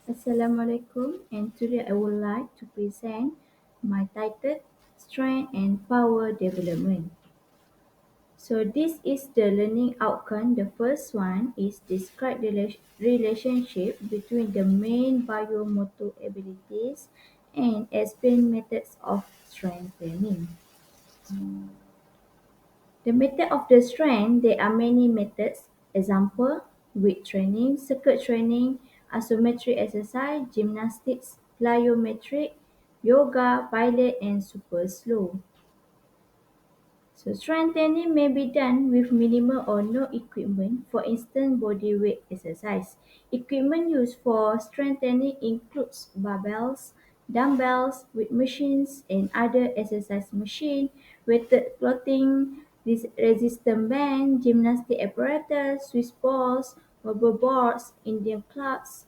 Assalamualaikum, and today I would like to present my title Strength and Power Development. So this is the learning outcome. The first one is describe the relationship between the main biomotor abilities and explain methods of strength training. The method of the strength, there are many methods. Example, weight training, circuit training, isometric exercise, gymnastics, plyometric, yoga, pilot, and super slow. So strength training may be done with minimal or no equipment, for instance body weight exercise. Equipment used for strength training includes barbells, dumbbells, weight machines and other exercise machine, weighted clothing, resistance band, gymnastic apparatus, Swiss balls, rubber boards, Indian clubs,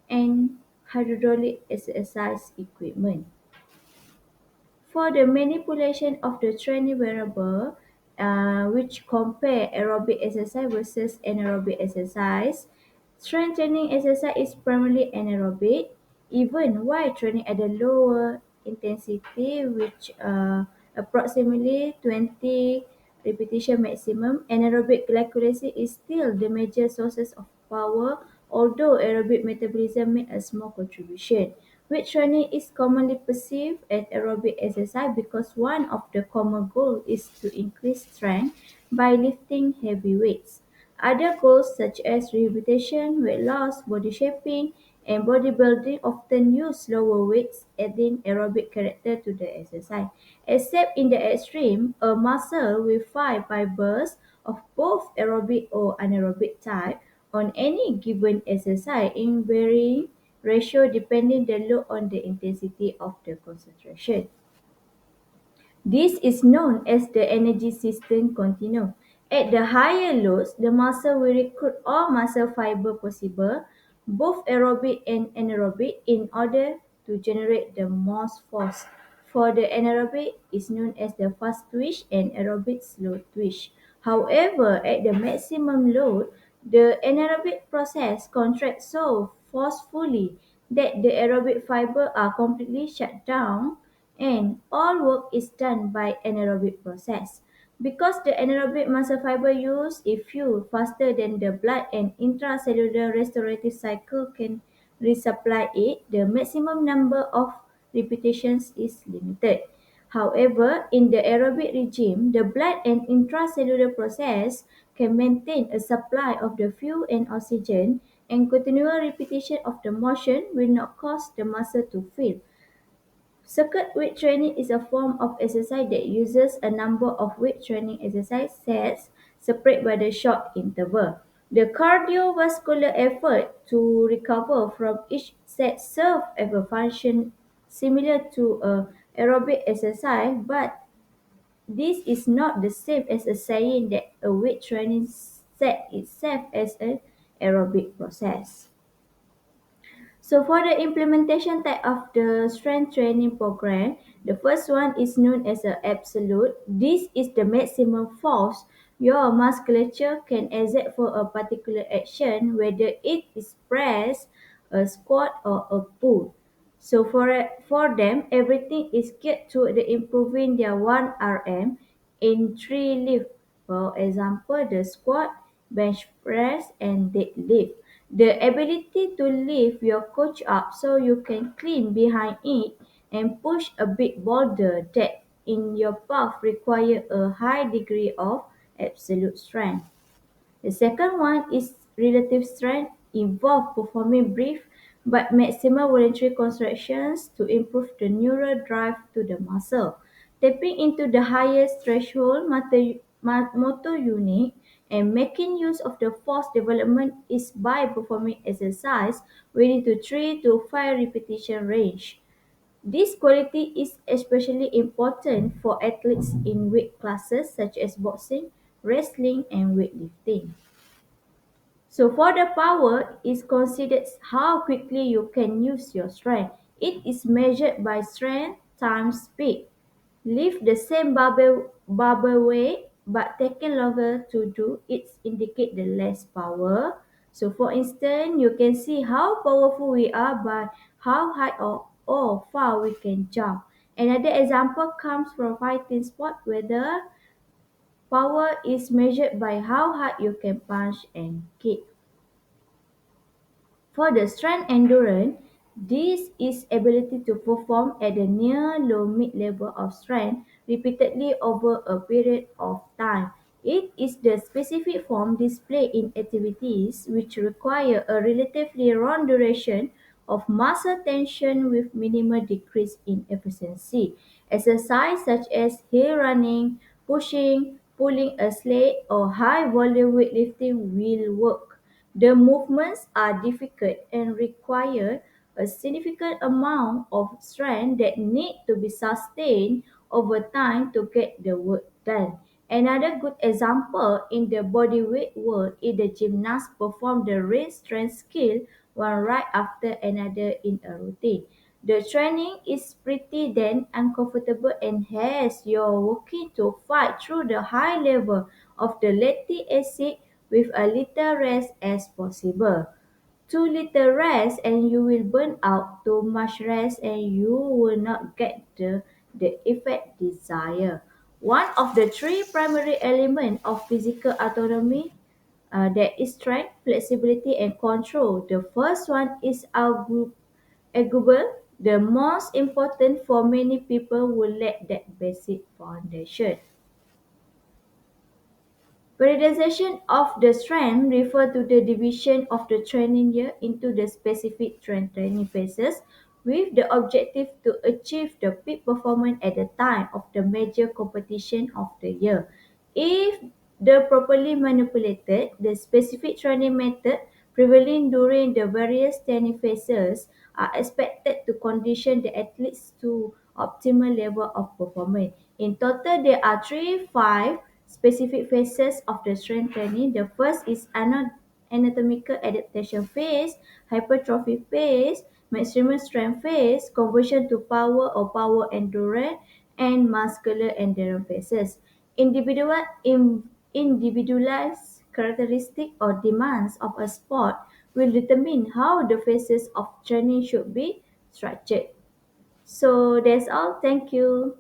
and hydraulic exercise equipment. For the manipulation of the training variable, which compare aerobic exercise versus anaerobic exercise, strength training exercise is primarily anaerobic, even while training at a lower intensity, which approximately 20 repetition maximum. Anaerobic glycolysis is still the major sources of power, although aerobic metabolism made a small contribution. Weight training is commonly perceived as aerobic exercise because one of the common goals is to increase strength by lifting heavy weights. Other goals such as rehabilitation, weight loss, body shaping, and bodybuilding often use lower weights, adding aerobic character to the exercise. Except in the extreme, a muscle with five fibers of both aerobic or anaerobic type on any given exercise in varying ratio depending the load on the intensity of the concentration. This is known as the energy system continuum. At the higher loads, the muscle will recruit all muscle fiber possible, both aerobic and anaerobic, in order to generate the most force. For the anaerobic is known as the fast twitch and aerobic slow twitch. However, at the maximum load, the anaerobic process contracts so forcefully that the aerobic fiber are completely shut down and all work is done by anaerobic process. Because the anaerobic muscle fiber use is fuel faster than the blood and intracellular restorative cycle can resupply it, the maximum number of repetitions is limited. However, in the aerobic regime, the blood and intracellular process can maintain a supply of the fuel and oxygen, and continual repetition of the motion will not cause the muscle to fail. Circuit weight training is a form of exercise that uses a number of weight training exercise sets separated by the short interval. The cardiovascular effort to recover from each set serves as a function similar to a aerobic exercise, but this is not the same as a saying that a weight training set itself as an aerobic process. So for the implementation type of the strength training program, the first one is known as an absolute. This is the maximum force your musculature can exert for a particular action, whether it is press, a squat, or a pull. So for them, everything is geared to the improving their 1 RM in three lifts. For example, the squat, bench press, and deadlift. The ability to lift your coach up so you can clean behind it and push a big boulder that in your path require a high degree of absolute strength. The second one is relative strength, involve performing brief but maximal voluntary contractions to improve the neural drive to the muscle. Tapping into the highest threshold motor unit and making use of the force development is by performing exercise within the 3 to 5 repetition range. This quality is especially important for athletes in weight classes such as boxing, wrestling, and weightlifting. So for the power is considered how quickly you can use your strength. It is measured by strength times speed. Lift the same barbell weight but taking longer to do it indicate the less power. So for instance, you can see how powerful we are by how high or far we can jump. Another example comes from fighting sport where the power is measured by how hard you can punch and kick. For the strength endurance, this is ability to perform at the near low mid level of strength repeatedly over a period of time. It is the specific form displayed in activities which require a relatively long duration of muscle tension with minimal decrease in efficiency. Exercise such as hill running, pushing, pulling a sled, or high volume weightlifting will work. The movements are difficult and require a significant amount of strength that need to be sustained over time to get the work done. Another good example in the bodyweight world is the gymnast perform the raise strength skill one right after another in a routine. The training is pretty then uncomfortable and hence you're working to fight through the high level of the lactic acid with a little rest as possible. Too little rest and you will burn out. Too much rest and you will not get the effect desired. One of the three primary elements of physical autonomy that is strength, flexibility, and control. The first one is arguable. The most important for many people will lack that basic foundation. Periodization of the strength refers to the division of the training year into the specific strength training phases with the objective to achieve the peak performance at the time of the major competition of the year. If the properly manipulated, the specific training method prevailing during the various training phases are expected to condition the athletes to optimal level of performance. In total, there are five specific phases of the strength training. The first is anatomical adaptation phase, hypertrophy phase, maximum strength phase, conversion to power or power endurance, and muscular endurance phases. Individualized characteristics or demands of a sport will determine how the phases of training should be structured. So that's all. Thank you.